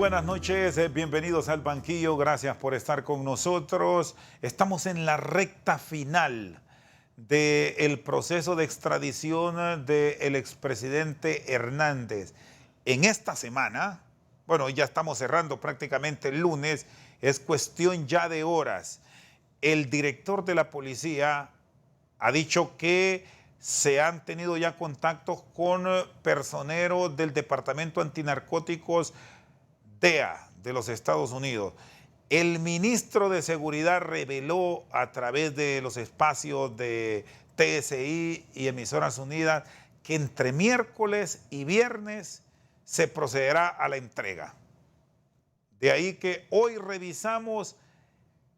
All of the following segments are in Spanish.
buenas noches, bienvenidos al banquillo, gracias por estar con nosotros. Estamos en la recta final del proceso de extradición del expresidente Hernández. En esta semana, bueno, ya estamos cerrando prácticamente el lunes, es cuestión ya de horas. El director de la policía ha dicho que se han tenido ya contactos con personeros del Departamento Antinarcóticos DEA de los Estados Unidos. El ministro de Seguridad reveló a través de los espacios de TSI y Emisoras Unidas que entre miércoles y viernes se procederá a la entrega. De ahí que hoy revisamos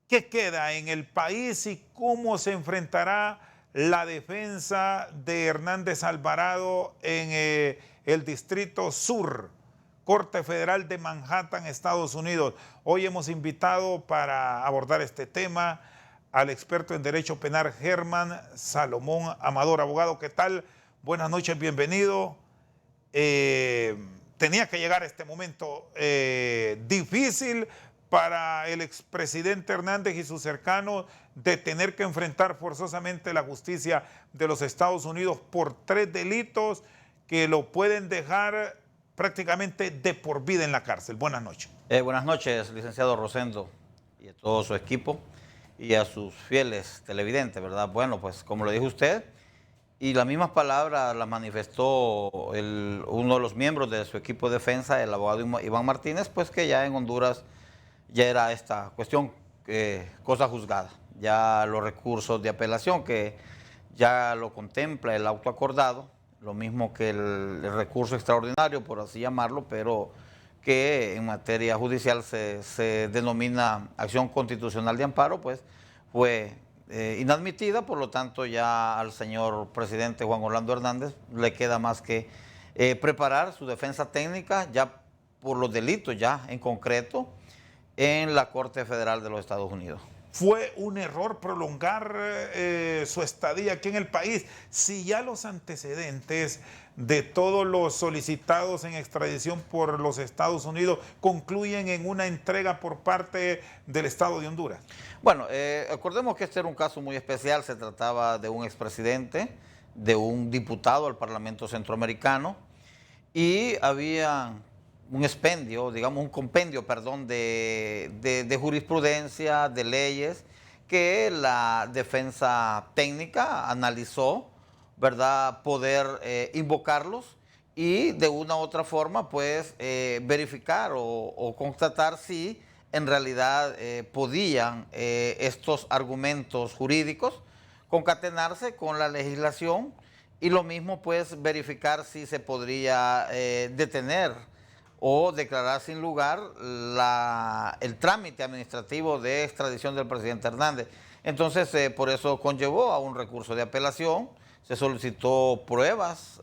qué queda en el país y cómo se enfrentará la defensa de Hernández Alvarado en el Distrito Sur, Corte Federal de Manhattan, Estados Unidos. Hoy hemos invitado para abordar este tema al experto en Derecho Penal Germán Salomón Amador. Abogado, ¿qué tal? Buenas noches, bienvenido. Tenía que llegar este momento difícil para el expresidente Hernández y sus cercanos de tener que enfrentar forzosamente la justicia de los Estados Unidos por 3 delitos que lo pueden dejar prácticamente de por vida en la cárcel. Buenas noches. Buenas noches, licenciado Rosendo, y a todo su equipo y a sus fieles televidentes, ¿verdad? Bueno, pues como lo dijo usted, y las mismas palabras las manifestó uno de los miembros de su equipo de defensa, el abogado Iván Martínez, pues que ya en Honduras ya era esta cuestión cosa juzgada. Ya los recursos de apelación que ya lo contempla el auto acordado, lo mismo que el recurso extraordinario, por así llamarlo, pero que en materia judicial se denomina acción constitucional de amparo, pues fue inadmitida. Por lo tanto, ya al señor presidente Juan Orlando Hernández le queda más que preparar su defensa técnica ya por los delitos ya en concreto en la Corte Federal de los Estados Unidos. ¿Fue un error prolongar su estadía aquí en el país? Si ya los antecedentes de todos los solicitados en extradición por los Estados Unidos concluyen en una entrega por parte del Estado de Honduras. Bueno, acordemos que este era un caso muy especial. Se trataba de un expresidente, de un diputado al Parlamento Centroamericano, y había un expendio, digamos un compendio, perdón, de jurisprudencia, de leyes, que la defensa técnica analizó, ¿verdad?, poder invocarlos y de una u otra forma, pues, verificar o constatar si en realidad podían estos argumentos jurídicos concatenarse con la legislación, y lo mismo, pues, verificar si se podría detener o declarar sin lugar el trámite administrativo de extradición del presidente Hernández. Entonces, por eso conllevó a un recurso de apelación. Se solicitó pruebas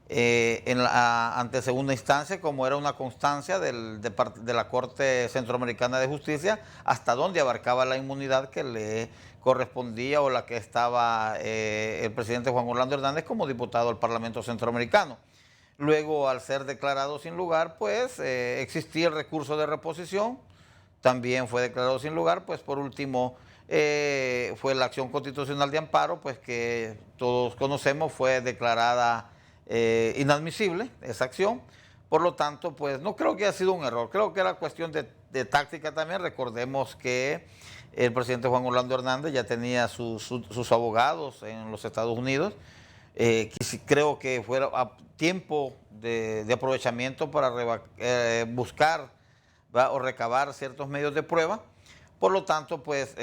ante segunda instancia, como era una constancia de la Corte Centroamericana de Justicia, hasta dónde abarcaba la inmunidad que le correspondía o la que estaba el presidente Juan Orlando Hernández como diputado al Parlamento Centroamericano. Luego, al ser declarado sin lugar, pues existía el recurso de reposición, también fue declarado sin lugar. Pues por último fue la acción constitucional de amparo, pues que todos conocemos, fue declarada inadmisible esa acción. Por lo tanto, pues no creo que haya sido un error, creo que era cuestión de táctica también. Recordemos que el presidente Juan Orlando Hernández ya tenía sus abogados en los Estados Unidos. Creo que fuera a tiempo de aprovechamiento para buscar, ¿verdad?, o recabar ciertos medios de prueba. Por lo tanto, pues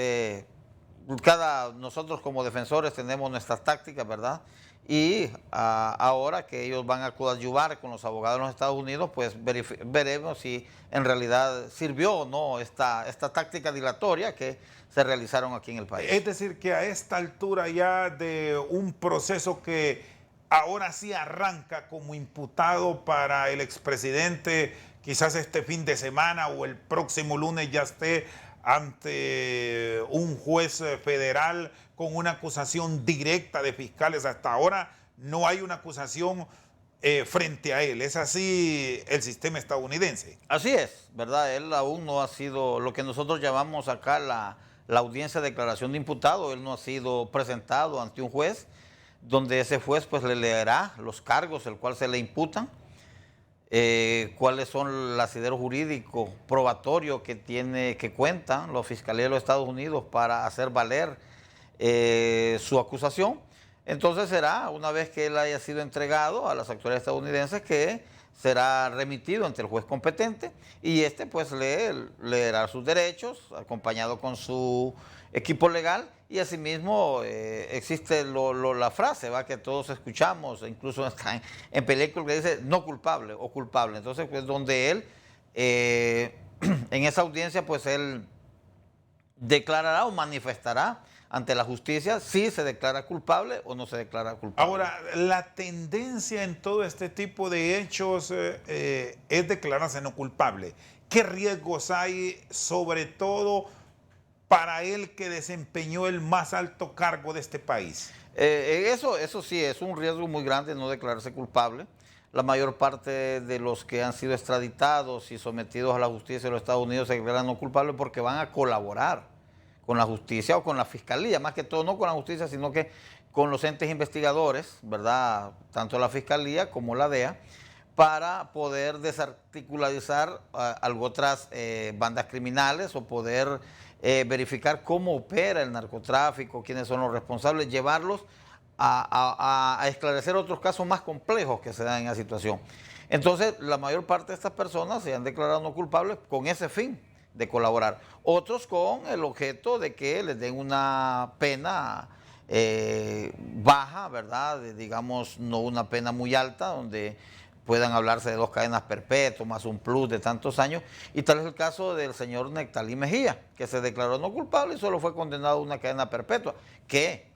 nosotros como defensores tenemos nuestras tácticas, ¿verdad? Y ahora que ellos van a coadyuvar con los abogados de los Estados Unidos, pues veremos si en realidad sirvió o no esta táctica dilatoria que se realizaron aquí en el país. Es decir, que a esta altura ya de un proceso que ahora sí arranca como imputado para el expresidente, quizás este fin de semana o el próximo lunes ya esté ante un juez federal con una acusación directa de fiscales. Hasta ahora no hay una acusación frente a él. ¿Es así el sistema estadounidense? Así es, ¿verdad? Él aún no ha sido lo que nosotros llamamos acá la audiencia de declaración de imputado. Él no ha sido presentado ante un juez, donde ese juez pues le leerá los cargos, el cual se le imputan, cuáles son el asidero jurídico probatorio que cuentan la Fiscalía de los Estados Unidos para hacer valer su acusación. Entonces será, una vez que él haya sido entregado a las autoridades estadounidenses, que será remitido ante el juez competente y este pues leerá sus derechos acompañado con su equipo legal, y asimismo existe la frase, ¿va?, que todos escuchamos, incluso está en películas, que dice no culpable o culpable. Entonces pues donde él en esa audiencia pues él declarará o manifestará ante la justicia si se declara culpable o no se declara culpable. Ahora, la tendencia en todo este tipo de hechos es declararse no culpable. ¿Qué riesgos hay, sobre todo para él que desempeñó el más alto cargo de este país? Eso sí, es un riesgo muy grande no declararse culpable. La mayor parte de los que han sido extraditados y sometidos a la justicia de los Estados Unidos se declaran no culpables porque van a colaborar con la justicia o con la fiscalía, más que todo no con la justicia, sino que con los entes investigadores, ¿verdad?, tanto la fiscalía como la DEA, para poder desarticularizar otras bandas criminales o poder verificar cómo opera el narcotráfico, quiénes son los responsables, llevarlos a esclarecer otros casos más complejos que se dan en la situación. Entonces, la mayor parte de estas personas se han declarado no culpables con ese fin de colaborar. Otros con el objeto de que les den una pena baja, ¿verdad? Digamos, no una pena muy alta, donde puedan hablarse de 2 cadenas perpetuas, más un plus de tantos años. Y tal es el caso del señor Nectalí Mejía, que se declaró no culpable y solo fue condenado a una cadena perpetua, que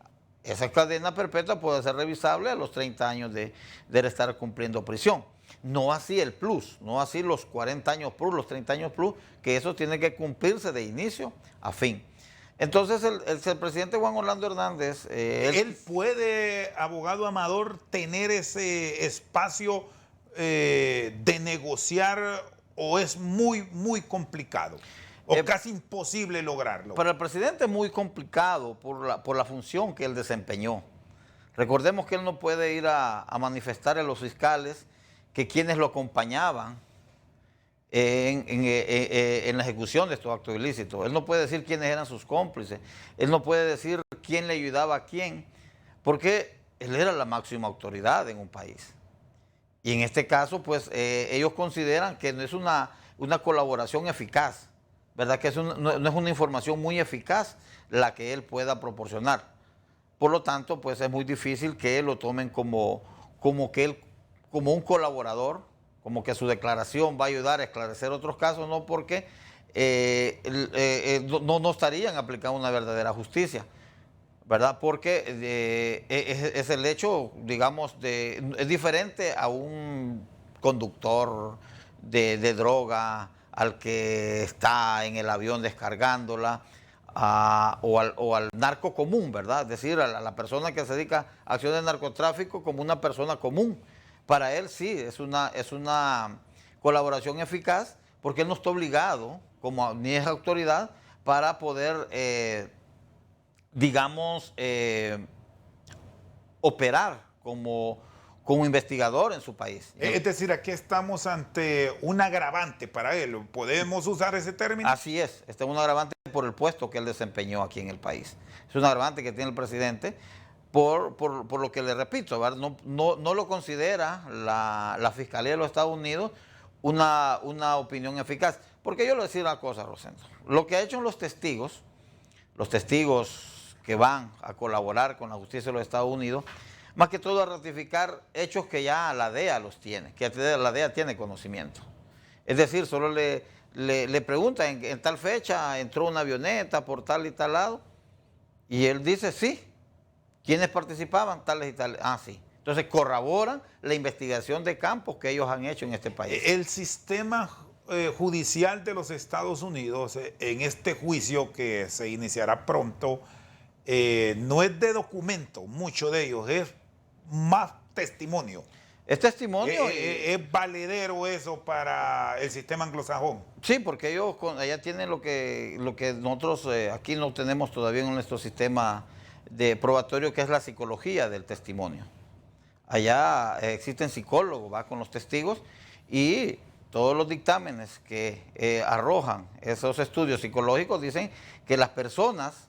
esa cadena perpetua puede ser revisable a los 30 años de estar cumpliendo prisión. No así el plus, no así los 40 años plus, los 30 años plus, que eso tiene que cumplirse de inicio a fin. Entonces el presidente Juan Orlando Hernández... ¿Él puede, abogado Amador, tener ese espacio de negociar o es muy, muy complicado o casi imposible lograrlo? Para el presidente es muy complicado por la función que él desempeñó. Recordemos que él no puede ir a manifestar a los fiscales que quienes lo acompañaban en la ejecución de estos actos ilícitos. Él no puede decir quiénes eran sus cómplices, él no puede decir quién le ayudaba a quién, porque él era la máxima autoridad en un país. Y en este caso, pues, ellos consideran que no es una colaboración eficaz, ¿verdad? Que no es una información muy eficaz la que él pueda proporcionar. Por lo tanto, pues es muy difícil que lo tomen como un colaborador, como que su declaración va a ayudar a esclarecer otros casos, no, porque no estarían aplicando una verdadera justicia, ¿verdad? Porque es el hecho, digamos, es diferente a un conductor de droga, al que está en el avión descargándola, o al narco común, ¿verdad? Es decir, a la persona que se dedica a acciones de narcotráfico como una persona común. Para él sí, es una colaboración eficaz, porque él no está obligado, ni es autoridad, para poder, digamos, operar como investigador en su país. Es decir, aquí estamos ante un agravante para él. ¿Podemos usar ese término? Así es, este es un agravante por el puesto que él desempeñó aquí en el país. Es un agravante que tiene el presidente por lo que le repito, ¿verdad? No lo considera la Fiscalía de los Estados Unidos una opinión eficaz. Porque yo le voy a decir una cosa, Rosendo. Lo que han hecho los testigos que van a colaborar con la justicia de los Estados Unidos, más que todo a ratificar hechos que ya la DEA los tiene, que la DEA tiene conocimiento. Es decir, solo le preguntan en tal fecha entró una avioneta por tal y tal lado, y él dice sí. ¿Quiénes participaban? Tales y tales. Ah, sí. Entonces corroboran la investigación de campos que ellos han hecho en este país. El sistema judicial de los Estados Unidos, en este juicio que se iniciará pronto, no es de documento, mucho de ellos, es más testimonio. Es testimonio. ¿Es valedero eso para el sistema anglosajón? Sí, porque ellos allá tienen lo que nosotros aquí no tenemos todavía en nuestro sistema de probatorio, que es la psicología del testimonio. Allá existen psicólogos, va con los testigos, y todos los dictámenes que arrojan esos estudios psicológicos dicen que las personas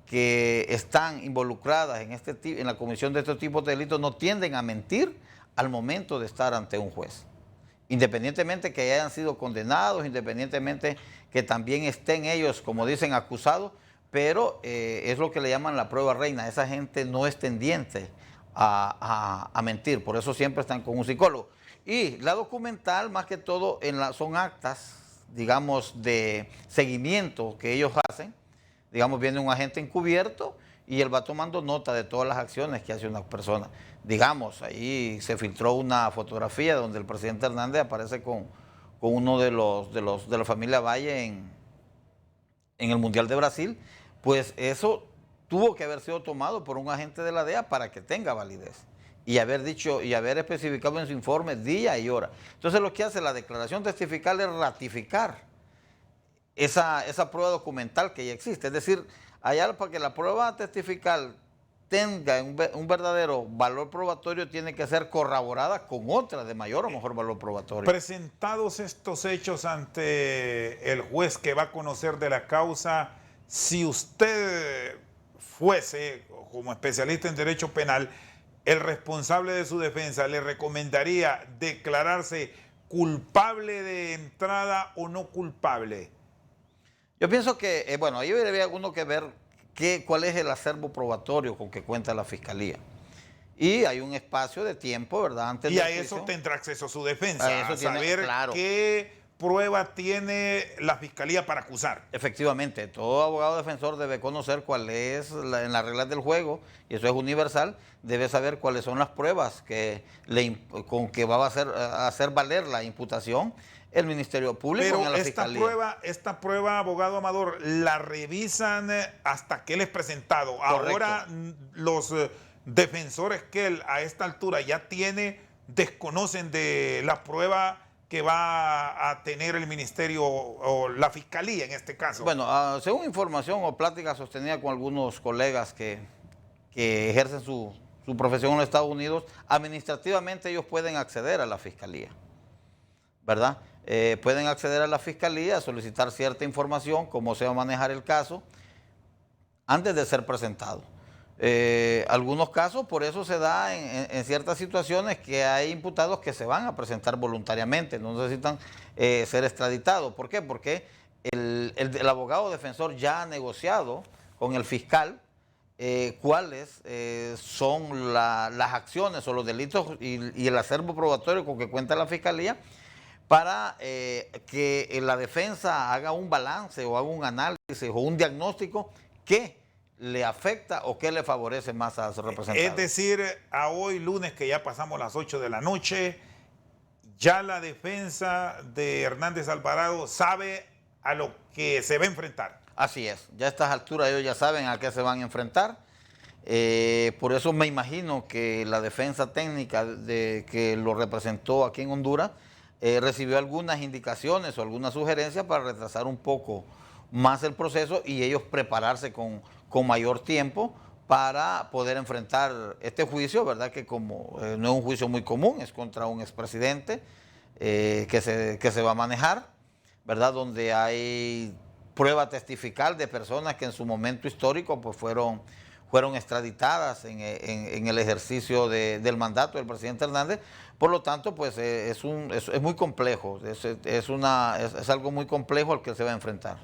que están involucradas en la comisión de estos tipos de delitos no tienden a mentir al momento de estar ante un juez. Independientemente que hayan sido condenados, independientemente que también estén ellos, como dicen, acusados, pero es lo que le llaman la prueba reina. Esa gente no es tendiente a mentir, por eso siempre están con un psicólogo. Y la documental, más que todo, son actas, digamos, de seguimiento que ellos hacen. Digamos, viene un agente encubierto y él va tomando nota de todas las acciones que hace una persona. Digamos, ahí se filtró una fotografía donde el presidente Hernández aparece con uno de la familia Valle en el Mundial de Brasil. Pues eso tuvo que haber sido tomado por un agente de la DEA para que tenga validez y haber dicho y haber especificado en su informe día y hora. Entonces lo que hace la declaración testifical es ratificar esa prueba documental que ya existe. Es decir, allá para que la prueba testifical tenga un verdadero valor probatorio, tiene que ser corroborada con otra de mayor o mejor valor probatorio. Presentados estos hechos ante el juez que va a conocer de la causa, si usted fuese, como especialista en derecho penal, el responsable de su defensa, ¿le recomendaría declararse culpable de entrada o no culpable? Yo pienso que, bueno, ahí debería uno que ver cuál es el acervo probatorio con que cuenta la Fiscalía. Y hay un espacio de tiempo, ¿verdad? Antes y a eso tendrá acceso su defensa, a saber claro, qué prueba tiene la Fiscalía para acusar. Efectivamente, todo abogado defensor debe conocer cuál es, en las reglas del juego, y eso es universal, debe saber cuáles son las pruebas con que va a hacer valer la imputación el Ministerio Público en la Fiscalía. Esta prueba, abogado Amador, la revisan hasta que él es presentado. Correcto. Ahora los defensores que él a esta altura ya tiene, desconocen de la prueba que va a tener el Ministerio o la Fiscalía en este caso. Bueno, según información o plática sostenida con algunos colegas que ejercen su profesión en los Estados Unidos, administrativamente ellos pueden acceder a la Fiscalía, ¿verdad? Pueden acceder a la Fiscalía, solicitar cierta información, cómo se va a manejar el caso, antes de ser presentado. Algunos casos, por eso se da en ciertas situaciones que hay imputados que se van a presentar voluntariamente, no necesitan ser extraditados. ¿Por qué? Porque el abogado defensor ya ha negociado con el fiscal cuáles son las acciones o los delitos y el acervo probatorio con que cuenta la Fiscalía, para que la defensa haga un balance o haga un análisis o un diagnóstico que le afecta o que le favorece más a su representante. Es decir, a hoy lunes, que ya pasamos las 8 de la noche, ya la defensa de Hernández Alvarado sabe a lo que se va a enfrentar. Así es, ya a estas alturas ellos ya saben a qué se van a enfrentar. Por eso me imagino que la defensa técnica que lo representó aquí en Honduras recibió algunas indicaciones o algunas sugerencias para retrasar un poco más el proceso y ellos prepararse con mayor tiempo para poder enfrentar este juicio, ¿verdad? Que como no es un juicio muy común, es contra un expresidente que se va a manejar, ¿verdad? Donde hay prueba testifical de personas que en su momento histórico pues fueron extraditadas en el ejercicio del mandato del presidente Hernández. Por lo tanto, pues es muy complejo, es algo muy complejo al que se va a enfrentar.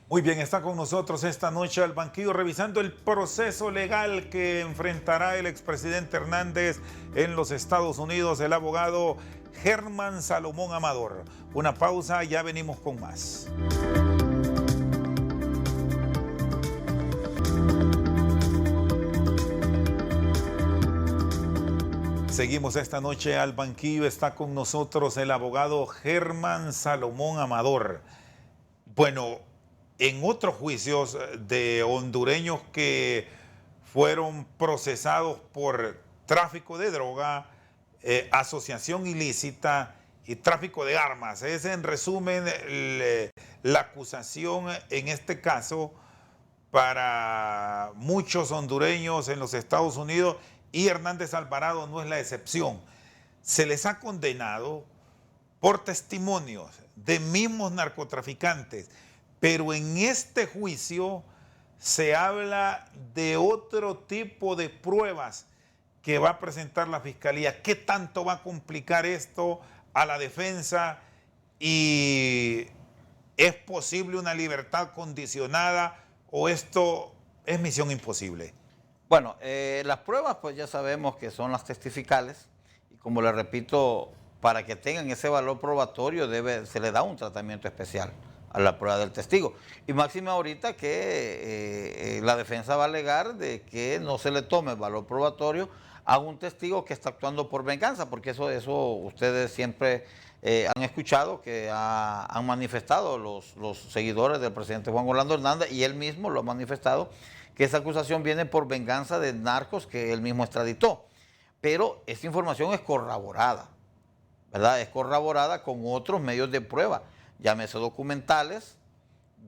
Muy bien, está con nosotros esta noche al banquillo revisando el proceso legal que enfrentará el expresidente Hernández en los Estados Unidos, el abogado Germán Salomón Amador. Una pausa, ya venimos con más. Seguimos esta noche al banquillo, está con nosotros el abogado Germán Salomón Amador. Bueno, en otros juicios de hondureños que fueron procesados por tráfico de droga, asociación ilícita y tráfico de armas. Es en resumen la acusación en este caso para muchos hondureños en los Estados Unidos, y Hernández Alvarado no es la excepción. Se les ha condenado por testimonios de mismos narcotraficantes, pero en este juicio se habla de otro tipo de pruebas que va a presentar la Fiscalía. ¿Qué tanto va a complicar esto a la defensa? ¿Y es posible una libertad condicionada o esto es misión imposible? Bueno, las pruebas pues ya sabemos que son las testificales, y como le repito, para que tengan ese valor probatorio se le da un tratamiento especial a la prueba del testigo. Y máxima ahorita que la defensa va a alegar de que no se le tome el valor probatorio a un testigo que está actuando por venganza, porque eso ustedes siempre han escuchado que han manifestado los seguidores del presidente Juan Orlando Hernández, y él mismo lo ha manifestado, que esa acusación viene por venganza de narcos que él mismo extraditó. Pero esta información es corroborada, ¿verdad? Es corroborada con otros medios de prueba, llámese documentales,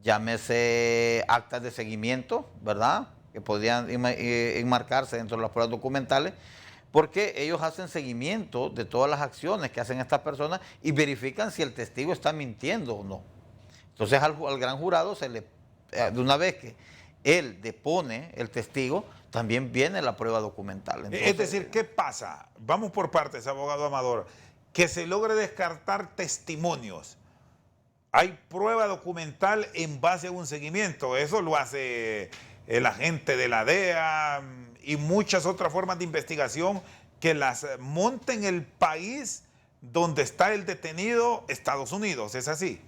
llámese actas de seguimiento, ¿verdad?, que podrían enmarcarse dentro de las pruebas documentales, porque ellos hacen seguimiento de todas las acciones que hacen estas personas y verifican si el testigo está mintiendo o no. Entonces al gran jurado de una vez que él depone el testigo, también viene la prueba documental. Entonces, es decir, ¿qué pasa? Vamos por partes, abogado Amador. Que se logre descartar testimonios. Hay prueba documental en base a un seguimiento. Eso lo hace el agente de la DEA y muchas otras formas de investigación que las monta en el país donde está el detenido, Estados Unidos. ¿Es así?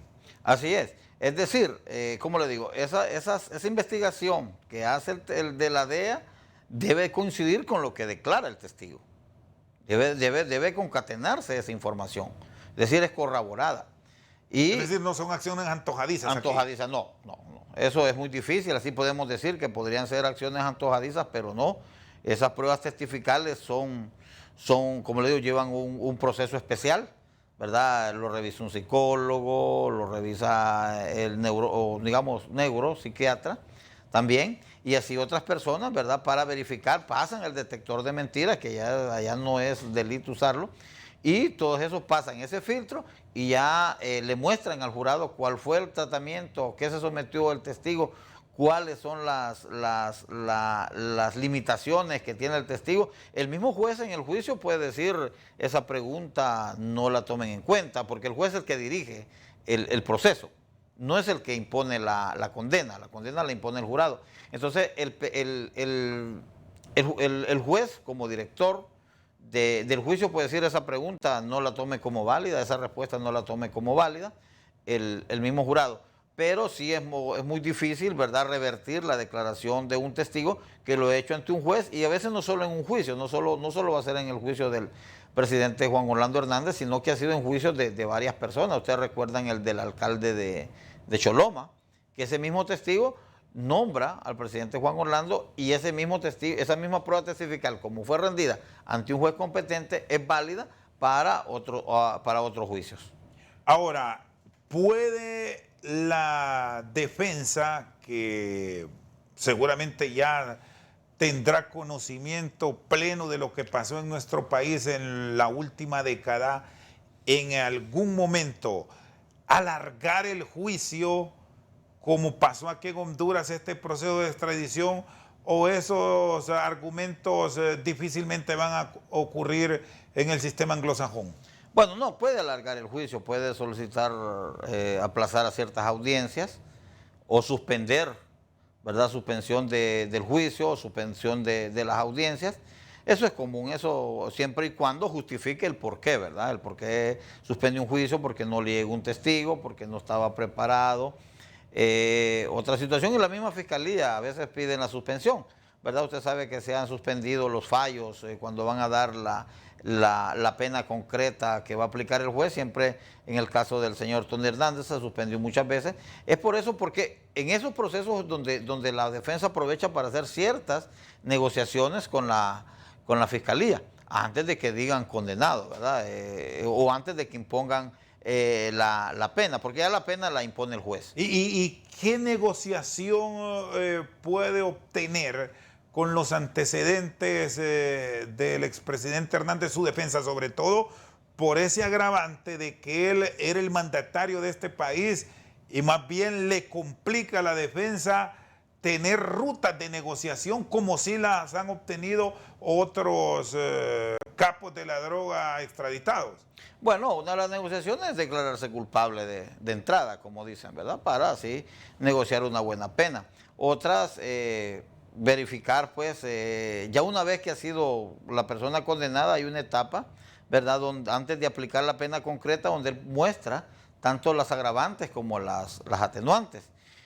Así es. Es decir, ¿cómo le digo? Esa investigación que hace el de la DEA debe coincidir con lo que declara el testigo. Debe concatenarse esa información. Es decir, es corroborada. Es decir, no son acciones antojadizas. Antojadizas, no. Eso es muy difícil. Así podemos decir que podrían ser acciones antojadizas, pero no. Esas pruebas testificales son como le digo, llevan un proceso especial, ¿verdad? Lo revisa un psicólogo, lo revisa el neuropsiquiatra también, y así otras personas, ¿verdad? Para verificar, pasan el detector de mentiras, que ya no es delito usarlo, y todos esos pasan ese filtro y ya le muestran al jurado cuál fue el tratamiento, qué se sometió el testigo, cuáles son las limitaciones que tiene el testigo. El mismo juez en el juicio puede decir, esa pregunta no la tomen en cuenta, porque el juez es el que dirige el proceso, no es el que impone la condena la impone el jurado. Entonces el juez como director del juicio puede decir, esa pregunta no la tome como válida, esa respuesta no la tome como válida, el mismo jurado. Pero sí es muy difícil, ¿verdad?, revertir la declaración de un testigo que lo ha hecho ante un juez, y a veces no solo en un juicio, no solo va a ser en el juicio del presidente Juan Orlando Hernández, sino que ha sido en juicios de varias personas. Ustedes recuerdan el del alcalde de Choloma, que ese mismo testigo nombra al presidente Juan Orlando, y ese mismo testigo, esa misma prueba testifical, como fue rendida ante un juez competente, es válida para otros juicios. Ahora, ¿puede la defensa, que seguramente ya tendrá conocimiento pleno de lo que pasó en nuestro país en la última década, en algún momento alargar el juicio, como pasó aquí en Honduras, este proceso de extradición, o esos argumentos difícilmente van a ocurrir en el sistema anglosajón? Bueno, no, puede alargar el juicio, puede solicitar aplazar a ciertas audiencias o suspender, ¿verdad?, suspensión del juicio o suspensión de las audiencias. Eso es común, eso siempre y cuando justifique el porqué, ¿verdad? El por qué suspende un juicio, porque no le llegó un testigo, porque no estaba preparado. Otra situación, y la misma fiscalía a veces piden la suspensión, ¿verdad? Usted sabe que se han suspendido los fallos cuando van a dar la pena concreta que va a aplicar el juez. Siempre en el caso del señor Tony Hernández se suspendió muchas veces. Es por eso, porque en esos procesos donde la defensa aprovecha para hacer ciertas negociaciones con la fiscalía. antes de que digan condenado, ¿verdad? O antes de que impongan la pena, porque ya la pena la impone el juez. ¿Y qué negociación puede obtener con los antecedentes del expresidente Hernández, su defensa, sobre todo por ese agravante de que él era el mandatario de este país y más bien le complica a la defensa tener rutas de negociación como si las han obtenido otros capos de la droga extraditados? Bueno, una de las negociaciones es declararse culpable de entrada, como dicen, ¿verdad? Para así negociar una buena pena. Otras, verificar, pues, ya una vez que ha sido la persona condenada, hay una etapa, ¿verdad? Donde, antes de aplicar la pena concreta, donde él muestra tanto las agravantes como las atenuantes.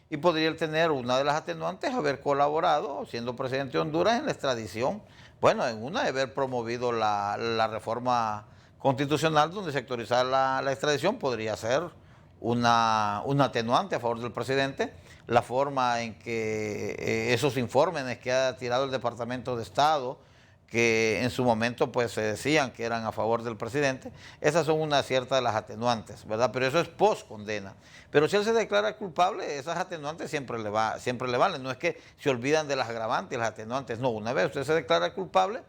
Y podría él tener una de las atenuantes, haber colaborado, siendo presidente de Honduras, en la extradición. Bueno, en una de haber promovido la reforma constitucional donde sectorizar la extradición podría ser una atenuante a favor del presidente. La forma en que esos informes que ha tirado el Departamento de Estado, que en su momento pues se decían que eran a favor del presidente, esas son una cierta de las atenuantes, ¿verdad? Pero eso es post condena. Pero si él se declara culpable, esas atenuantes siempre le valen. No es que se olvidan de las agravantes y las atenuantes. No, una vez usted se declara culpable,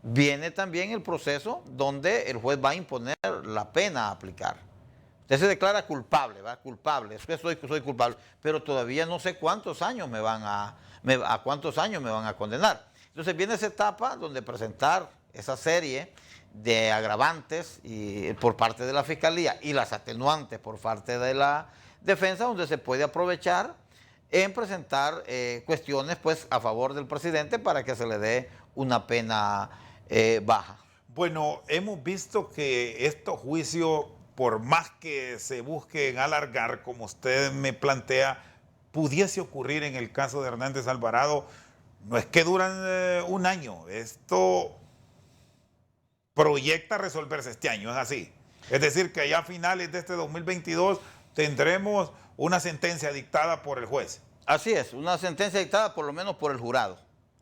viene también el proceso donde el juez va a imponer la pena a aplicar. Usted se declara culpable, ¿va? Culpable, es que soy culpable, pero todavía no sé cuántos años a cuántos años me van a condenar. Entonces viene esa etapa donde presentar esa serie de agravantes por parte de la Fiscalía y las atenuantes por parte de la defensa, donde se puede aprovechar en presentar cuestiones pues a favor del presidente para que se le dé una pena baja. Bueno, hemos visto que estos juicios, por más que se busquen alargar, como usted me plantea, pudiese ocurrir en el caso de Hernández Alvarado. No es que duran un año, esto proyecta resolverse este año, es así. Es decir, que ya a finales de este 2022 tendremos una sentencia dictada por el juez. Así es, una sentencia dictada por lo menos por el jurado,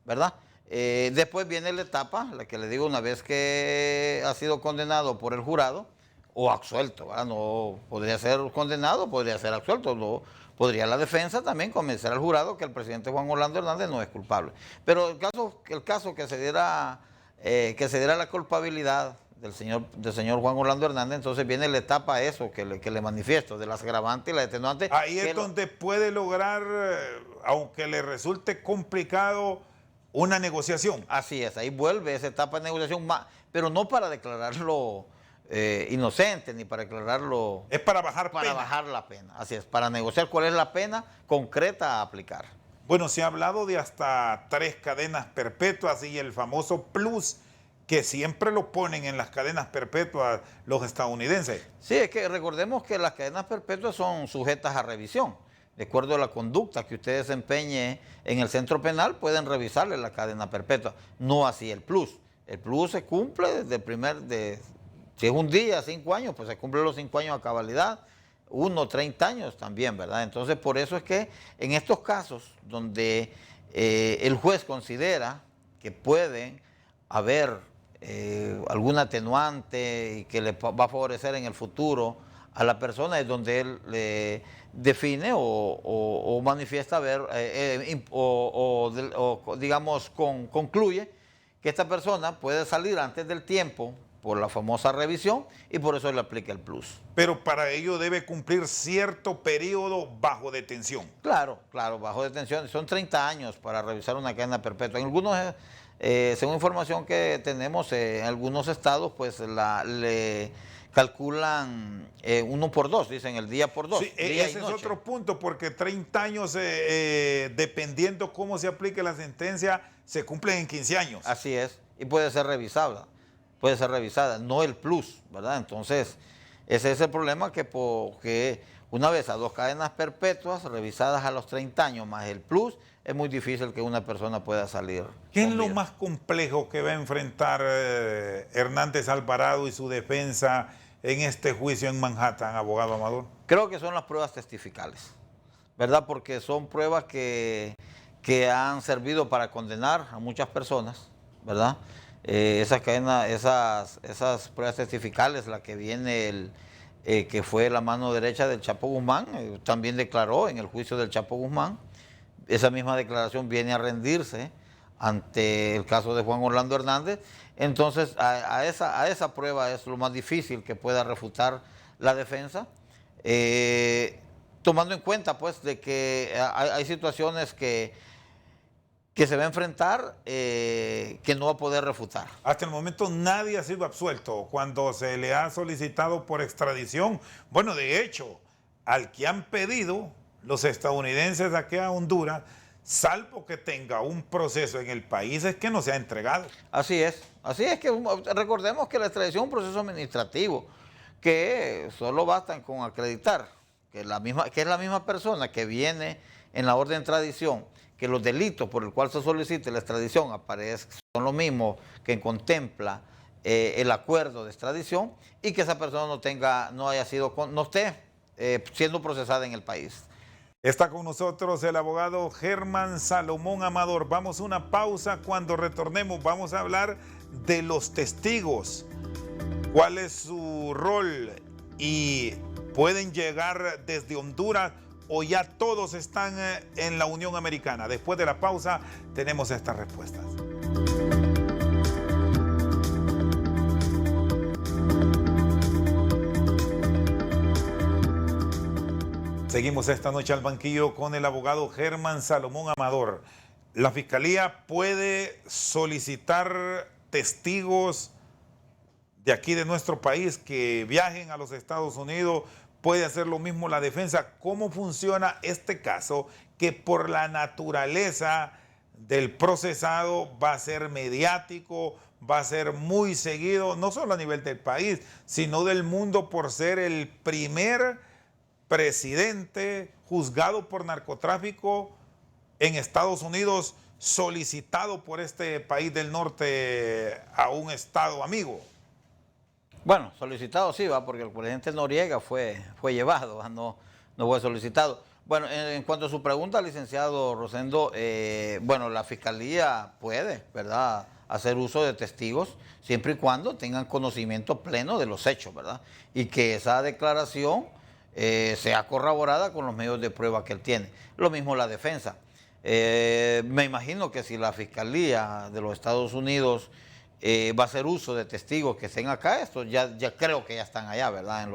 ¿verdad? Después viene la etapa, la que le digo, una vez que ha sido condenado por el jurado, o absuelto, ¿verdad? No podría ser condenado, podría ser absuelto, no, podría la defensa también convencer al jurado que el presidente Juan Orlando Hernández no es culpable. Pero el caso que se diera la culpabilidad del señor Juan Orlando Hernández, entonces viene la etapa eso que le manifiesto, de las agravantes y las atenuantes. Ahí es donde puede lograr, aunque le resulte complicado, una negociación. Así es, ahí vuelve esa etapa de negociación, pero no para declararlo inocente ni para declararlo... Es para bajar pena. Para bajar la pena, así es, para negociar cuál es la pena concreta a aplicar. Bueno, se ha hablado de hasta 3 cadenas perpetuas y el famoso plus que siempre lo ponen en las cadenas perpetuas los estadounidenses. Sí, es que recordemos que las cadenas perpetuas son sujetas a revisión. De acuerdo a la conducta que usted desempeñe en el centro penal, pueden revisarle la cadena perpetua. No así el plus. El plus se cumple desde el si es un día, 5 años, pues se cumplen los 5 años a cabalidad. 30 años también, ¿verdad? Entonces, por eso es que en estos casos donde el juez considera que puede haber algún atenuante y que le va a favorecer en el futuro a la persona, es donde él le define o manifiesta digamos concluye que esta persona puede salir antes del tiempo por la famosa revisión y por eso le aplica el plus. Pero para ello debe cumplir cierto periodo bajo detención. Claro, bajo detención. Son 30 años para revisar una cadena perpetua. En algunos, según información que tenemos, en algunos estados, pues le calculan 1 por 2, dicen el día por 2. Sí, ese es otro punto, porque 30 años, dependiendo cómo se aplique la sentencia, se cumplen en 15 años. Así es, y puede ser revisada, no el plus, ¿verdad? Entonces, ese es el problema, que una vez a 2 cadenas perpetuas revisadas a los 30 años más el plus, es muy difícil que una persona pueda salir. ¿Qué es lo más complejo que va a enfrentar Hernández Alvarado y su defensa en este juicio en Manhattan, abogado Amador? Creo que son las pruebas testificales, ¿verdad? Porque son pruebas que han servido para condenar a muchas personas, ¿verdad? Esas cadenas, esas pruebas testificales, la que viene que fue la mano derecha del Chapo Guzmán, también declaró en el juicio del Chapo Guzmán. Esa misma declaración viene a rendirse ante el caso de Juan Orlando Hernández. Entonces, a esa prueba es lo más difícil que pueda refutar la defensa, tomando en cuenta pues de que hay situaciones que se va a enfrentar que no va a poder refutar. Hasta el momento nadie ha sido absuelto cuando se le ha solicitado por extradición. Bueno, de hecho, al que han pedido los estadounidenses aquí a Honduras, salvo que tenga un proceso en el país, es que no se ha entregado. Así es que recordemos que la extradición es un proceso administrativo, que solo bastan con acreditar que es la misma persona que viene en la orden de extradición, que los delitos por el cual se solicite la extradición son los mismos que contempla el acuerdo de extradición, y que esa persona no esté siendo procesada en el país. Está con nosotros el abogado Germán Salomón Amador. Vamos a una pausa. Cuando retornemos vamos a hablar de los testigos. ¿Cuál es su rol? ¿Y pueden llegar desde Honduras o ya todos están en la Unión Americana? Después de la pausa tenemos estas respuestas. Seguimos esta noche al banquillo con el abogado Germán Salomón Amador. La Fiscalía puede solicitar testigos de aquí de nuestro país que viajen a los Estados Unidos. Puede hacer lo mismo la defensa. ¿Cómo funciona este caso que por la naturaleza del procesado va a ser mediático, va a ser muy seguido, no solo a nivel del país, sino del mundo, por ser el primer presidente juzgado por narcotráfico en Estados Unidos, solicitado por este país del norte a un estado amigo? Bueno, solicitado sí, va, porque el presidente Noriega fue llevado, no fue solicitado. Bueno, en cuanto a su pregunta, licenciado Rosendo, bueno, la Fiscalía puede, ¿verdad?, hacer uso de testigos siempre y cuando tengan conocimiento pleno de los hechos, ¿verdad? Y que esa declaración sea corroborada con los medios de prueba que él tiene. Lo mismo la defensa. Me imagino que si la Fiscalía de los Estados Unidos va a hacer uso de testigos que estén acá, estos ya creo que ya están allá, ¿verdad?,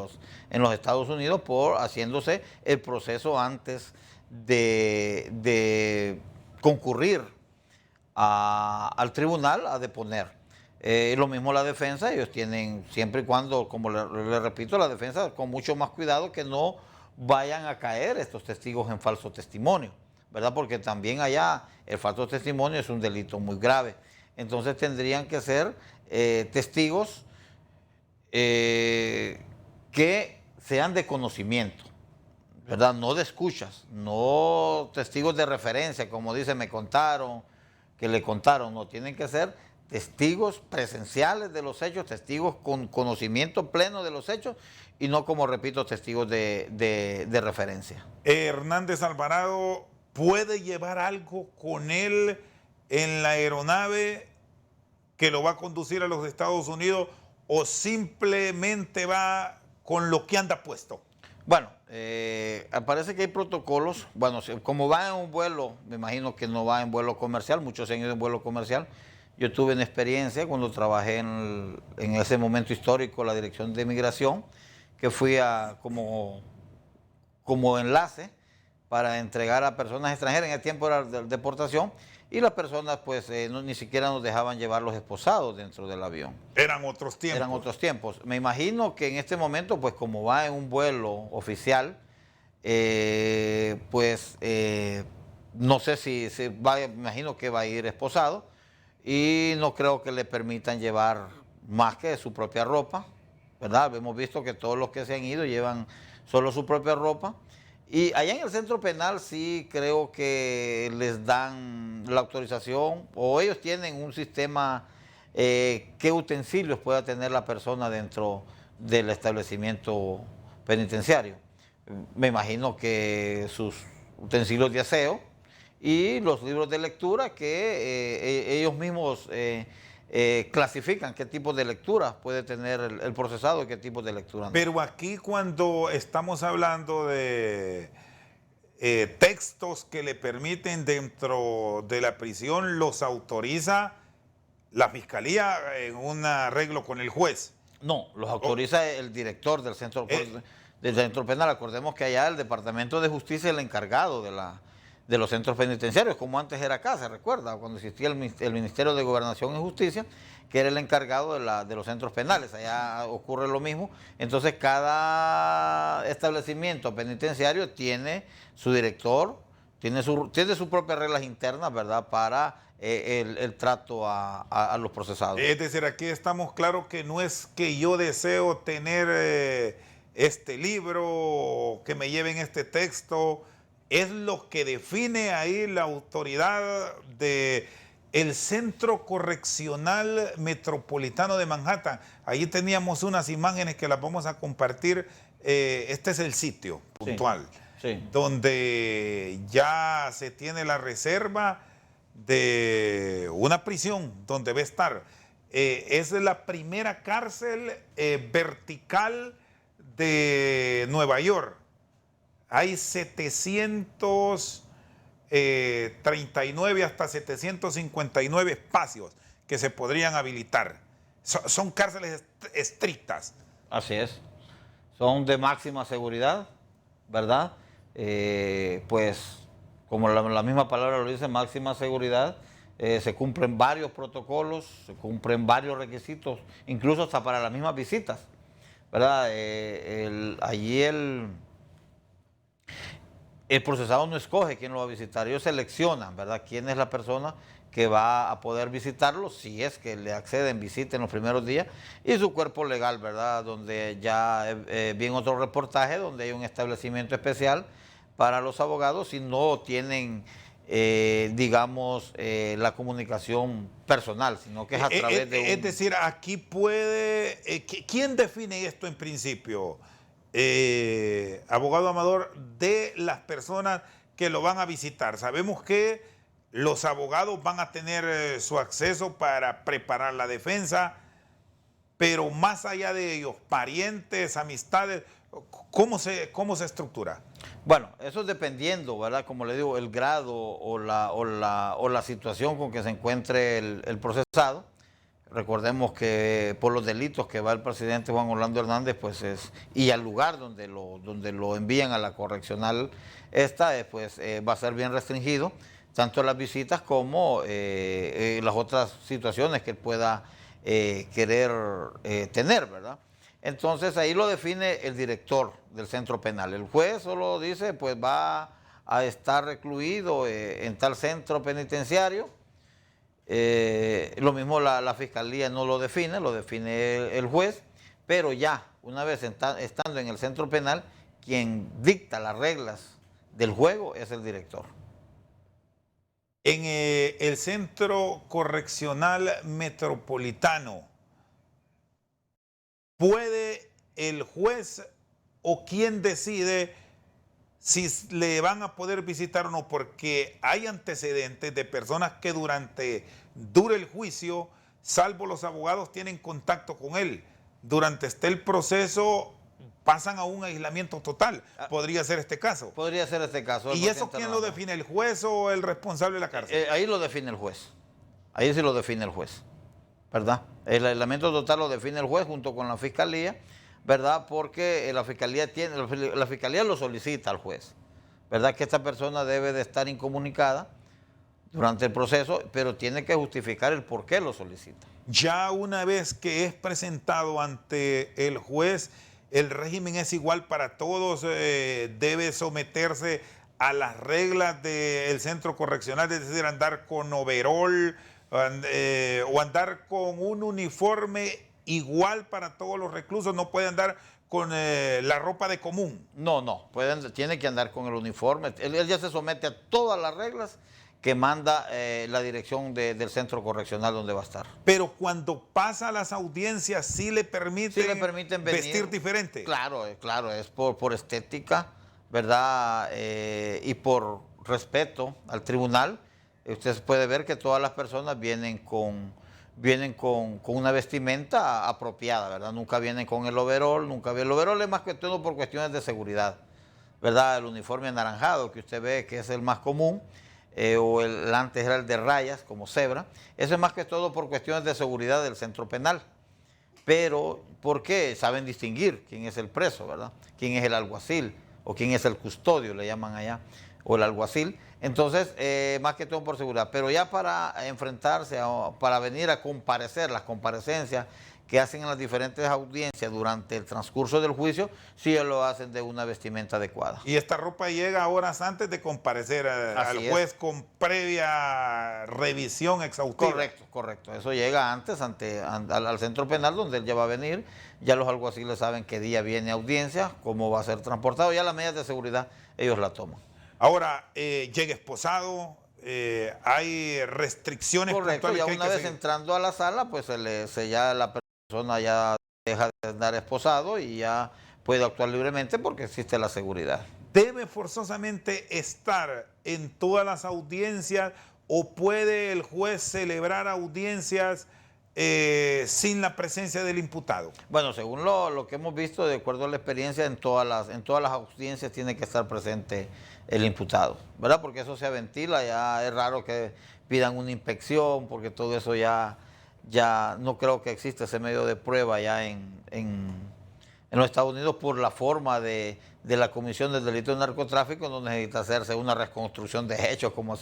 en los Estados Unidos, haciéndose el proceso antes de concurrir al tribunal a deponer. Lo mismo la defensa, ellos tienen, siempre y cuando, como le repito, la defensa con mucho más cuidado que no vayan a caer estos testigos en falso testimonio, ¿verdad? Porque también allá el falso testimonio es un delito muy grave. Entonces tendrían que ser testigos que sean de conocimiento, ¿verdad? No de escuchas, no testigos de referencia, como dice, me contaron, que le contaron. No, tienen que ser testigos presenciales de los hechos, testigos con conocimiento pleno de los hechos, y no, como repito, testigos de referencia. Hernández Alvarado puede llevar algo con él en la aeronave que lo va a conducir a los Estados Unidos, o simplemente va con lo que anda puesto. Bueno, parece que hay protocolos. Bueno, como va en un vuelo, me imagino que no va en vuelo comercial, muchos han ido en vuelo comercial. Yo tuve una experiencia cuando trabajé en ese momento histórico la Dirección de Migración, que fui como enlace para entregar a personas extranjeras. En el tiempo era de deportación, y las personas pues ni siquiera nos dejaban llevar los esposados dentro del avión. Eran otros tiempos. Eran otros tiempos. Me imagino que en este momento, pues como va en un vuelo oficial, no sé si va, me imagino que va a ir esposado, y no creo que le permitan llevar más que su propia ropa, ¿verdad? Hemos visto que todos los que se han ido llevan solo su propia ropa. Y allá en el centro penal sí creo que les dan la autorización, o ellos tienen un sistema qué utensilios pueda tener la persona dentro del establecimiento penitenciario. Me imagino que sus utensilios de aseo y los libros de lectura que ellos mismos clasifican qué tipo de lectura puede tener el procesado y qué tipo de lectura no. Pero aquí cuando estamos hablando de textos que le permiten dentro de la prisión, los autoriza la fiscalía en un arreglo con el juez. No, los autoriza el director del centro penal. Acordemos que allá el Departamento de Justicia es el encargado de los centros penitenciarios, como antes era acá, se recuerda, cuando existía el Ministerio de Gobernación y Justicia, que era el encargado de los centros penales. Allá ocurre lo mismo. Entonces, cada establecimiento penitenciario tiene su director, tiene sus propias reglas internas, ¿verdad?, para el trato a los procesados. Es decir, aquí estamos claros que no es que yo deseo tener este libro, que me lleven este texto, es lo que define ahí la autoridad de el Centro Correccional Metropolitano de Manhattan. Ahí teníamos unas imágenes que las vamos a compartir. Este es el sitio puntual, Sí. donde ya se tiene la reserva de una prisión donde va a estar. Es la primera cárcel vertical de Nueva York. Hay 739 hasta 759 espacios que se podrían habilitar. Son cárceles estrictas. Así es. Son de máxima seguridad, ¿verdad? Pues, como la misma palabra lo dice, máxima seguridad. Se cumplen varios protocolos, se cumplen varios requisitos, incluso hasta para las mismas visitas, ¿verdad? Allí el procesado no escoge quién lo va a visitar, ellos seleccionan, ¿verdad?, quién es la persona que va a poder visitarlo, si es que le acceden visita en los primeros días, y su cuerpo legal, ¿verdad?, donde ya vi en otro reportaje, donde hay un establecimiento especial para los abogados si no tienen, digamos, la comunicación personal, sino que es a través de un... Es decir, aquí puede... ¿Quién define esto en principio? Abogado Amador, de las personas que lo van a visitar. Sabemos que los abogados van a tener su acceso para preparar la defensa, pero más allá de ellos, parientes, amistades, ¿cómo se estructura? Bueno, eso es dependiendo, ¿verdad? Como le digo, el grado o la situación con que se encuentre el procesado. Recordemos que por los delitos que va el presidente Juan Orlando Hernández, pues y al lugar donde lo envían a la correccional pues va a ser bien restringido, tanto las visitas como las otras situaciones que él pueda querer tener, ¿verdad? Entonces ahí lo define el director del centro penal. El juez solo dice, pues va a estar recluido en tal centro penitenciario. Lo mismo la fiscalía no lo define el juez, pero ya una vez estando en el centro penal, quien dicta las reglas del juego es el director. En el Centro Correccional Metropolitano, ¿puede el juez o quién decide si le van a poder visitar o no? Porque hay antecedentes de personas que dure el juicio, salvo los abogados, tienen contacto con él. Durante el proceso pasan a un aislamiento total. ¿Podría ser este caso? Podría ser este caso. ¿Y eso quién lo define, el juez o el responsable de la cárcel? Ahí lo define el juez. Ahí sí lo define el juez, ¿verdad? El aislamiento total lo define el juez junto con la fiscalía, ¿verdad? Porque la fiscalía lo solicita al juez, ¿verdad? Que esta persona debe de estar incomunicada durante el proceso, pero tiene que justificar el por qué lo solicita. Ya una vez que es presentado ante el juez, el régimen es igual para todos, debe someterse a las reglas del centro correccional, es decir, andar con overol o andar con un uniforme igual para todos los reclusos, no puede andar con la ropa de común. No, tiene que andar con el uniforme. Él ya se somete a todas las reglas que manda la dirección del centro correccional donde va a estar. Pero cuando pasa las audiencias, ¿sí le permiten venir, vestir diferente? Claro, es por estética, ¿verdad? Y por respeto al tribunal. Usted puede ver que todas las personas vienen vienen con una vestimenta apropiada, ¿verdad? Nunca vienen con el overol, nunca vienen. El overol es más que todo por cuestiones de seguridad, ¿verdad? El uniforme anaranjado que usted ve que es el más común, o el antes era el de rayas, como cebra. Eso es más que todo por cuestiones de seguridad del centro penal. Pero, ¿por qué? Saben distinguir quién es el preso, ¿verdad? Quién es el alguacil, o quién es el custodio, le llaman allá, o el alguacil. Entonces, más que todo por seguridad. Pero ya para enfrentarse, para venir a comparecer, las comparecencias que hacen en las diferentes audiencias durante el transcurso del juicio, sí lo hacen de una vestimenta adecuada. Y esta ropa llega horas antes de comparecer al juez con previa revisión exhaustiva. Correcto, correcto. Eso llega antes al centro penal donde él ya va a venir. Ya los alguaciles saben qué día viene a audiencia, cómo va a ser transportado. Ya las medidas de seguridad ellos la toman. Ahora, llega esposado, hay restricciones correcto, puntuales. Ya una vez entrando a la sala, pues ya la persona ya deja de andar esposado y ya puede actuar libremente porque existe la seguridad. ¿Debe forzosamente estar en todas las audiencias o puede el juez celebrar audiencias sin la presencia del imputado? Bueno, según lo que hemos visto, de acuerdo a la experiencia, en todas las audiencias tiene que estar presente el imputado, ¿verdad? Porque eso se ventila, ya es raro que pidan una inspección, porque todo eso ya no creo que exista ese medio de prueba ya en los Estados Unidos por la forma de la comisión del delito de narcotráfico. No necesita hacerse una reconstrucción de hechos como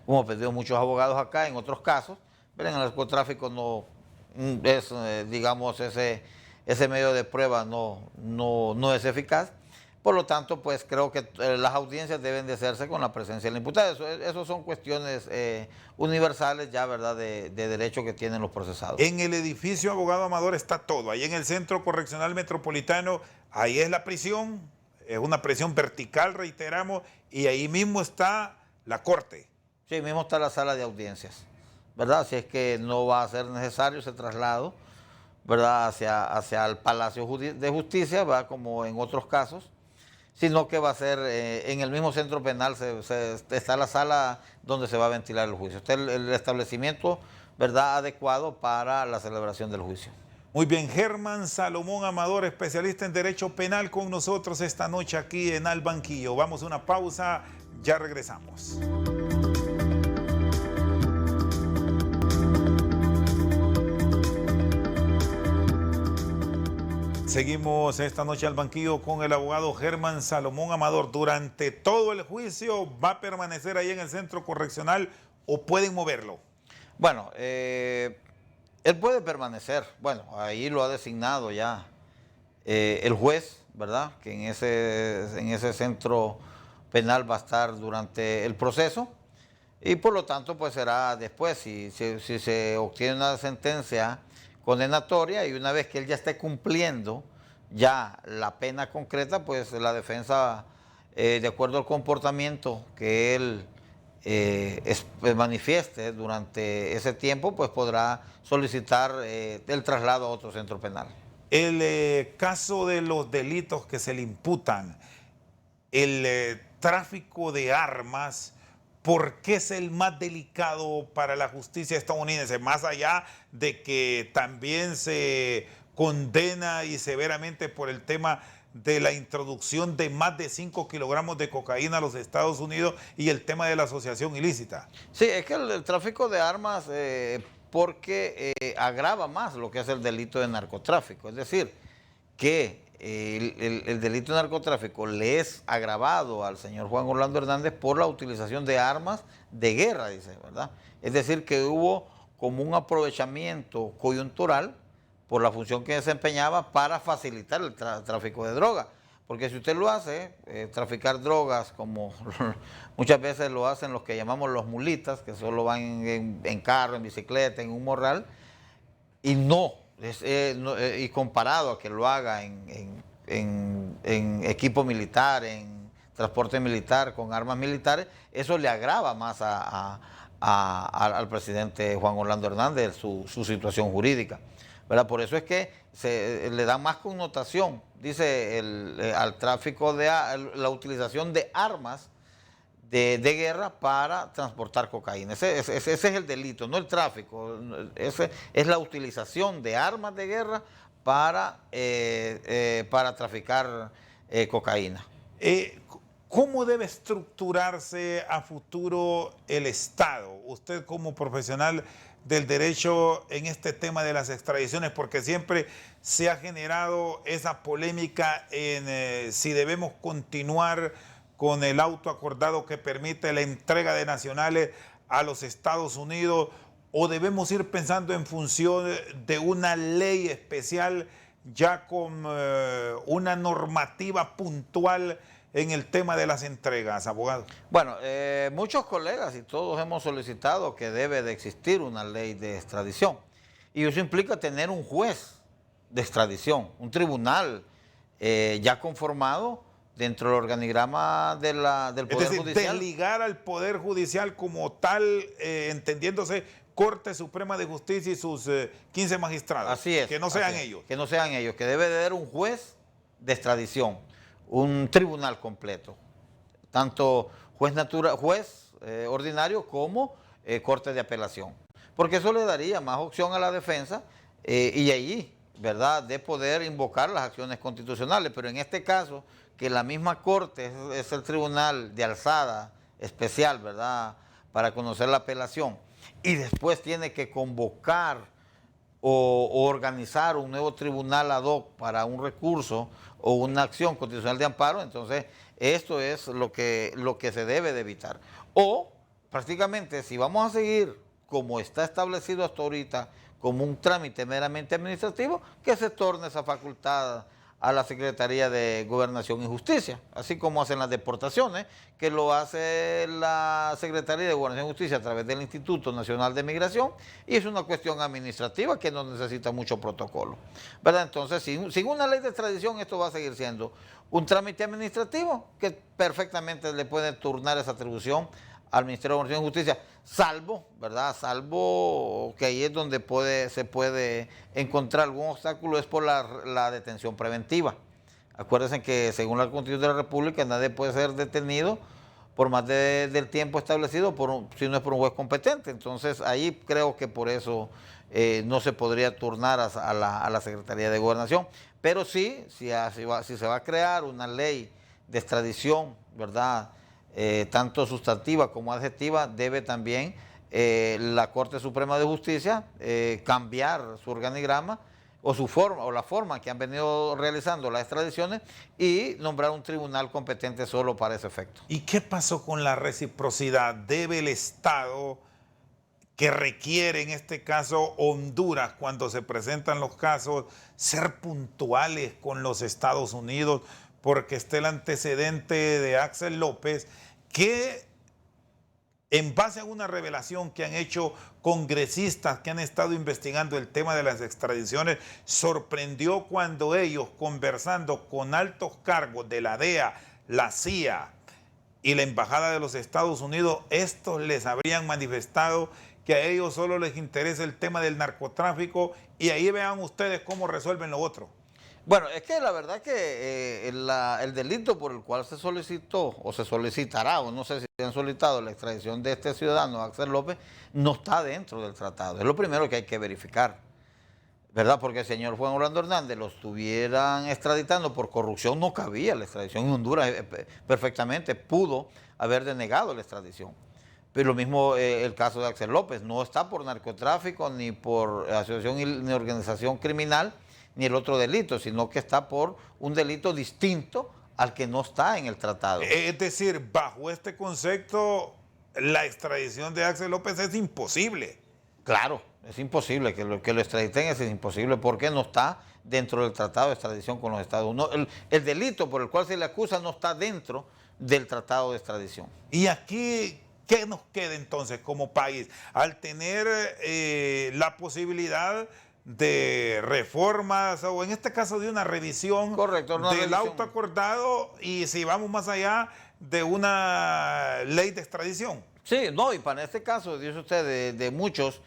como pedimos muchos abogados acá en otros casos, pero en el narcotráfico no es, digamos, ese medio de prueba no es eficaz. Por lo tanto, pues creo que las audiencias deben de hacerse con la presencia del imputado. Eso son cuestiones universales ya, ¿verdad?, de derecho que tienen los procesados. En el edificio Abogado Amador está todo. Ahí en el Centro Correccional Metropolitano, ahí es la prisión, es una prisión vertical, reiteramos, y ahí mismo está la corte. Sí, mismo está la sala de audiencias, ¿verdad? Si es que no va a ser necesario ese traslado, ¿verdad?, hacia el Palacio de Justicia, ¿verdad?, como en otros casos, sino que va a ser en el mismo centro penal, está la sala donde se va a ventilar el juicio. Está el establecimiento, ¿verdad?, adecuado para la celebración del juicio. Muy bien, Germán Salomón Amador, especialista en Derecho Penal, con nosotros esta noche aquí en Al Banquillo. Vamos a una pausa, ya regresamos. Seguimos esta noche al banquillo con el abogado Germán Salomón Amador. ¿Durante todo el juicio va a permanecer ahí en el centro correccional o pueden moverlo? Bueno, él puede permanecer. Bueno, ahí lo ha designado ya el juez, ¿verdad?, que en ese centro penal va a estar durante el proceso y por lo tanto pues será después, si se obtiene una sentencia condenatoria y una vez que él ya esté cumpliendo ya la pena concreta, pues la defensa, de acuerdo al comportamiento que él manifieste durante ese tiempo, pues podrá solicitar el traslado a otro centro penal. El caso de los delitos que se le imputan, el tráfico de armas, ¿por qué es el más delicado para la justicia estadounidense? Más allá de que también se condena y severamente por el tema de la introducción de más de 5 kilogramos de cocaína a los Estados Unidos y el tema de la asociación ilícita. Sí, es que el tráfico de armas, porque agrava más lo que es el delito de narcotráfico. Es decir, que el delito de narcotráfico le es agravado al señor Juan Orlando Hernández por la utilización de armas de guerra, dice, ¿verdad? Es decir, que hubo como un aprovechamiento coyuntural por la función que desempeñaba para facilitar el tráfico de drogas. Porque si usted lo hace, traficar drogas, como muchas veces lo hacen los que llamamos los mulitas, que solo van en carro, en bicicleta, en un morral, y y comparado a que lo haga en equipo militar, en transporte militar, con armas militares, eso le agrava más al presidente Juan Orlando Hernández su situación jurídica, ¿verdad? Por eso es que le da más connotación, dice, al tráfico la utilización de armas de guerra para transportar cocaína. Ese es el delito, no el tráfico. Ese es la utilización de armas de guerra para traficar cocaína. ¿Cómo debe estructurarse a futuro el Estado? Usted como profesional del derecho en este tema de las extradiciones, porque siempre se ha generado esa polémica en si debemos continuar con el auto acordado que permite la entrega de nacionales a los Estados Unidos, o debemos ir pensando en función de una ley especial ya con una normativa puntual en el tema de las entregas, abogado. Bueno, muchos colegas y todos hemos solicitado que debe de existir una ley de extradición. Y eso implica tener un juez de extradición, un tribunal ya conformado dentro del organigrama del Poder Judicial. Es decir, desligar al Poder Judicial como tal, entendiéndose Corte Suprema de Justicia y sus 15 magistrados. Así es. Que no sean ellos. Que no sean ellos, que debe de haber un juez de extradición, un tribunal completo, tanto juez ordinario como Corte de Apelación, porque eso le daría más opción a la defensa y allí, ¿verdad?, de poder invocar las acciones constitucionales. Pero en este caso, que la misma Corte es el tribunal de alzada especial, ¿verdad?, para conocer la apelación, y después tiene que convocar o organizar un nuevo tribunal ad hoc para un recurso o una acción constitucional de amparo. Entonces esto es lo que se debe de evitar. O prácticamente, si vamos a seguir como está establecido hasta ahorita, como un trámite meramente administrativo, que se torne esa facultad a la Secretaría de Gobernación y Justicia, así como hacen las deportaciones, que lo hace la Secretaría de Gobernación y Justicia a través del Instituto Nacional de Migración, y es una cuestión administrativa que no necesita mucho protocolo, ¿verdad? Entonces, sin una ley de extradición, esto va a seguir siendo un trámite administrativo que perfectamente le puede turnar esa atribución al Ministerio de Gobernación y Justicia, salvo, ¿verdad?, salvo que ahí es donde se puede encontrar algún obstáculo, es por la detención preventiva. Acuérdense que según la Constitución de la República nadie puede ser detenido por más del tiempo establecido si no es por un juez competente. Entonces ahí creo que por eso no se podría turnar a la Secretaría de Gobernación. Pero sí, si se va a crear una ley de extradición, ¿verdad?, tanto sustantiva como adjetiva, debe también la Corte Suprema de Justicia cambiar su organigrama o su forma o la forma que han venido realizando las extradiciones y nombrar un tribunal competente solo para ese efecto. ¿Y qué pasó con la reciprocidad? ¿Debe el Estado, que requiere en este caso Honduras cuando se presentan los casos, ser puntuales con los Estados Unidos? Porque está el antecedente de Axel López, que en base a una revelación que han hecho congresistas que han estado investigando el tema de las extradiciones, sorprendió cuando ellos, conversando con altos cargos de la DEA, la CIA y la Embajada de los Estados Unidos, estos les habrían manifestado que a ellos solo les interesa el tema del narcotráfico, y ahí vean ustedes cómo resuelven lo otro. Bueno, es que la verdad que el delito por el cual se solicitó o se solicitará, o no sé si han solicitado la extradición de este ciudadano, Axel López, no está dentro del tratado. Es lo primero que hay que verificar, ¿verdad? Porque el señor Juan Orlando Hernández lo estuvieran extraditando por corrupción, no cabía la extradición. En Honduras perfectamente pudo haber denegado la extradición. Pero lo mismo el caso de Axel López, no está por narcotráfico, ni por asociación ni organización criminal, ni el otro delito, sino que está por un delito distinto al que no está en el tratado. Es decir, bajo este concepto, la extradición de Axel López es imposible. Claro, es imposible que lo extraditen, es imposible porque no está dentro del tratado de extradición con los Estados Unidos. El delito por el cual se le acusa no está dentro del tratado de extradición. Y aquí, ¿qué nos queda entonces como país? Al tener la posibilidad de reformas, o en este caso de una revisión. Correcto, una del revisión. auto acordado, y si vamos más allá, de una ley de extradición. Sí, no, y para este caso, dice usted, de muchos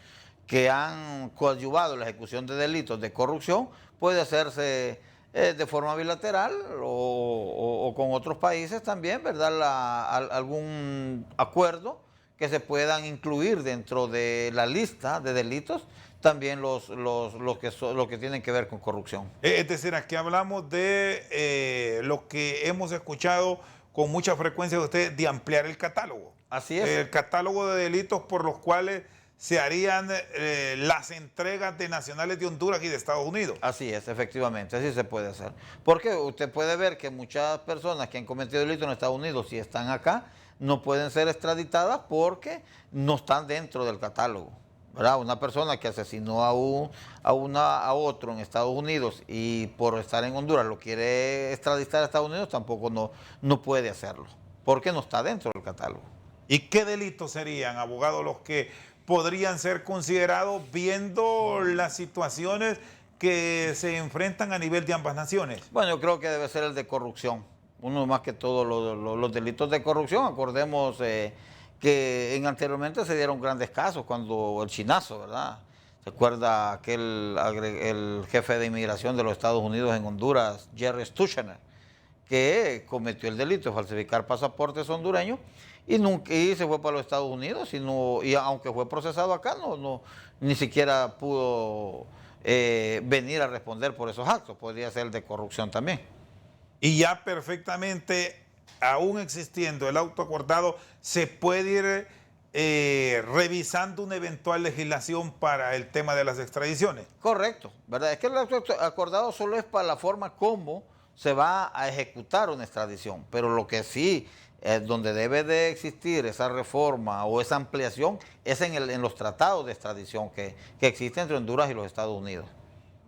que han coadyuvado la ejecución de delitos de corrupción, puede hacerse de forma bilateral o con otros países también, ¿verdad? Algún acuerdo que se puedan incluir dentro de la lista de delitos, también los que tienen que ver con corrupción. Es decir, aquí hablamos de lo que hemos escuchado con mucha frecuencia de ustedes, de ampliar el catálogo. Así es. El catálogo de delitos por los cuales se harían las entregas de nacionales de Honduras y de Estados Unidos. Así es, efectivamente, así se puede hacer. Porque usted puede ver que muchas personas que han cometido delitos en Estados Unidos y están acá, no pueden ser extraditadas porque no están dentro del catálogo, ¿verdad? Una persona que asesinó a otro en Estados Unidos y por estar en Honduras lo quiere extraditar a Estados Unidos, tampoco no puede hacerlo, porque no está dentro del catálogo. ¿Y qué delitos serían, abogado, los que podrían ser considerados viendo las situaciones que se enfrentan a nivel de ambas naciones? Bueno, yo creo que debe ser el de corrupción. Uno más que todo los delitos de corrupción. Acordemos que anteriormente se dieron grandes casos cuando el chinazo, ¿verdad? ¿Se acuerda el jefe de inmigración de los Estados Unidos en Honduras, Jerry Stuchner, que cometió el delito de falsificar pasaportes hondureños y se fue para los Estados Unidos y aunque fue procesado acá, ni siquiera pudo venir a responder por esos actos? Podría ser el de corrupción también. Y ya perfectamente, aún existiendo el auto acordado, se puede ir revisando una eventual legislación para el tema de las extradiciones. Correcto, ¿verdad? Es que el auto acordado solo es para la forma como se va a ejecutar una extradición, pero lo que sí, donde debe de existir esa reforma o esa ampliación es en los tratados de extradición que existen entre Honduras y los Estados Unidos.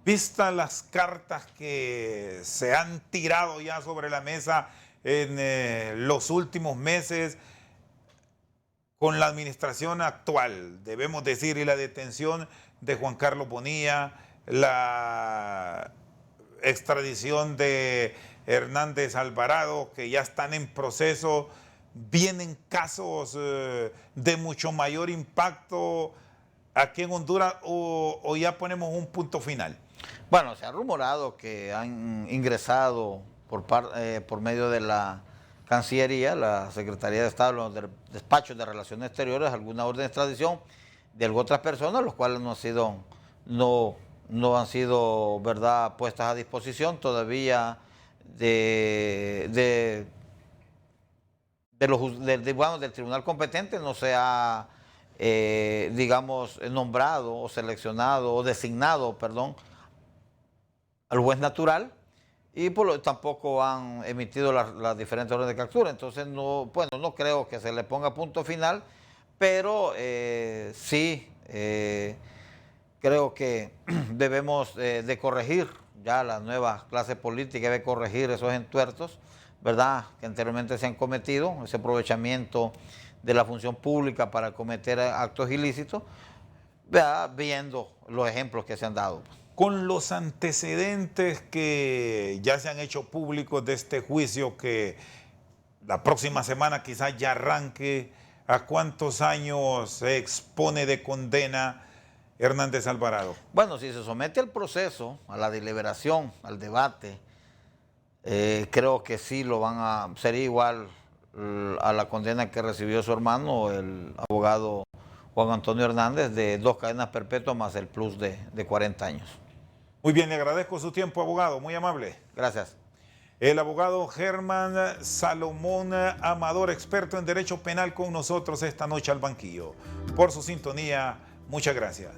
Vistas las cartas que se han tirado ya sobre la mesa en los últimos meses con la administración actual, debemos decir, y la detención de Juan Carlos Bonilla, la extradición de Hernández Alvarado, que ya están en proceso, vienen casos de mucho mayor impacto aquí en Honduras o ya ponemos un punto final. Bueno, se ha rumorado que han ingresado por medio de la Cancillería, la Secretaría de Estado, los despachos de Relaciones Exteriores, alguna orden de extradición de otras personas, los cuales no han sido, ¿verdad?, puestas a disposición todavía del tribunal competente. No se ha, digamos, nombrado o seleccionado o designado, perdón, al juez natural, y tampoco han emitido las diferentes órdenes de captura. Entonces, no creo que se le ponga punto final, pero sí creo que debemos de corregir, ya la nueva clase política debe corregir esos entuertos, ¿verdad?, que anteriormente se han cometido, ese aprovechamiento de la función pública para cometer actos ilícitos, ¿verdad?, viendo los ejemplos que se han dado. Con los antecedentes que ya se han hecho públicos de este juicio que la próxima semana quizás ya arranque, ¿a cuántos años se expone de condena Hernández Alvarado? Bueno, si se somete al proceso, a la deliberación, al debate, creo que sí sería igual a la condena que recibió su hermano, el abogado Juan Antonio Hernández, de 2 cadenas perpetuas más el plus de 40 años. Muy bien, le agradezco su tiempo, abogado, muy amable. Gracias. El abogado Germán Salomón Amador, experto en Derecho Penal, con nosotros esta noche al banquillo. Por su sintonía, muchas gracias.